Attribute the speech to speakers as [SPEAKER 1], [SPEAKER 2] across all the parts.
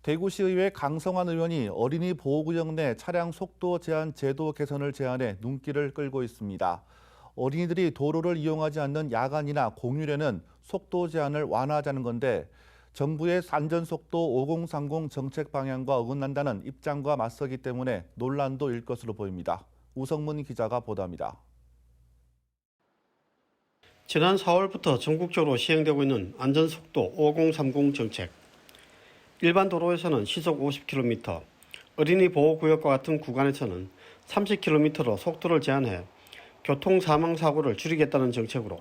[SPEAKER 1] 대구시의회 강성환 의원이 어린이 보호구역 내 차량 속도 제한 제도 개선을 제안해 눈길을 끌고 있습니다. 어린이들이 도로를 이용하지 않는 야간이나 공휴일에는 속도 제한을 완화하자는 건데 정부의 안전속도 5030 정책 방향과 어긋난다는 입장과 맞서기 때문에 논란도 일 것으로 보입니다. 우성문 기자가 보도합니다.
[SPEAKER 2] 지난 4월부터 전국적으로 시행되고 있는 안전속도 5030 정책. 일반 도로에서는 시속 50km, 어린이 보호구역과 같은 구간에서는 30km로 속도를 제한해 교통사망사고를 줄이겠다는 정책으로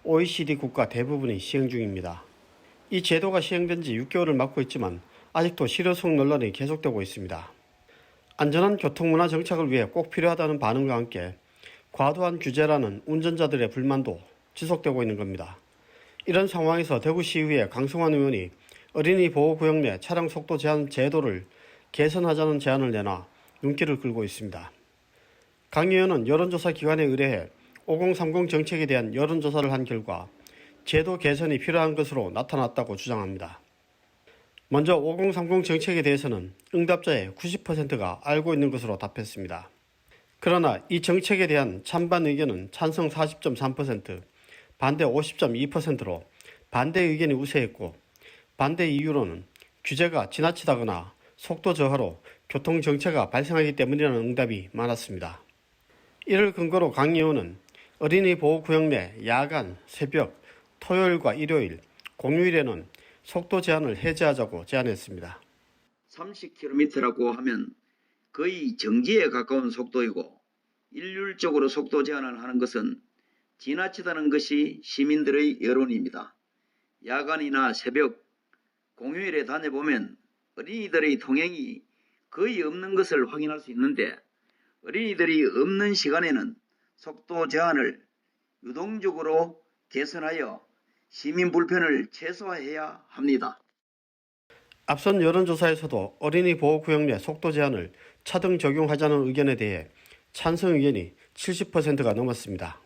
[SPEAKER 2] OECD 국가 대부분이 시행 중입니다. 이 제도가 시행된 지 6개월을 맞고 있지만 아직도 실효성 논란이 계속되고 있습니다. 안전한 교통문화 정착을 위해 꼭 필요하다는 반응과 함께 과도한 규제라는 운전자들의 불만도 지속되고 있는 겁니다. 이런 상황에서 대구시의회 강성환 의원이 어린이 보호구역 내 차량 속도 제한 제도를 개선하자는 제안을 내놔 눈길을 끌고 있습니다. 강 의원은 여론조사 기관에 의뢰해 5030 정책에 대한 여론조사를 한 결과 제도 개선이 필요한 것으로 나타났다고 주장합니다. 먼저 5030 정책에 대해서는 응답자의 90%가 알고 있는 것으로 답했습니다. 그러나 이 정책에 대한 찬반 의견은 찬성 40.3%, 반대 50.2%로 반대 의견이 우세했고 반대 이유로는 규제가 지나치다거나 속도 저하로 교통정체가 발생하기 때문이라는 응답이 많았습니다. 이를 근거로 강 의원은 어린이 보호구역 내 야간, 새벽, 토요일과 일요일, 공휴일에는 속도 제한을 해제하자고 제안했습니다.
[SPEAKER 3] 30km라고 하면 거의 정지에 가까운 속도이고 일률적으로 속도 제한을 하는 것은 지나치다는 것이 시민들의 여론입니다. 야간이나 새벽, 공휴일에 다녀보면 어린이들의 통행이 거의 없는 것을 확인할 수 있는데 어린이들이 없는 시간에는 속도 제한을 유동적으로 개선하여 시민 불편을 최소화해야 합니다.
[SPEAKER 2] 앞선 여론조사에서도 어린이 보호구역 내 속도 제한을 차등 적용하자는 의견에 대해 찬성 의견이 70%가 넘었습니다.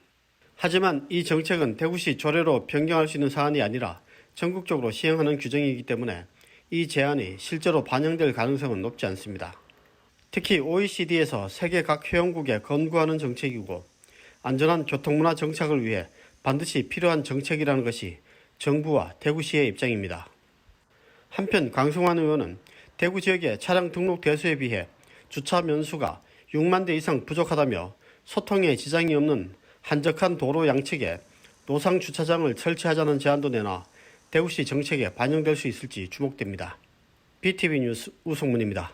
[SPEAKER 2] 하지만 이 정책은 대구시 조례로 변경할 수 있는 사안이 아니라 전국적으로 시행하는 규정이기 때문에 이 제안이 실제로 반영될 가능성은 높지 않습니다. 특히 OECD에서 세계 각 회원국에 권고하는 정책이고 안전한 교통문화 정착을 위해 반드시 필요한 정책이라는 것이 정부와 대구시의 입장입니다. 한편 강성환 의원은 대구 지역의 차량 등록 대수에 비해 주차 면수가 6만 대 이상 부족하다며 소통에 지장이 없는 한적한 도로 양측에 노상 주차장을 설치하자는 제안도 내놔 대구시 정책에 반영될 수 있을지 주목됩니다. BTV 뉴스 우성문입니다.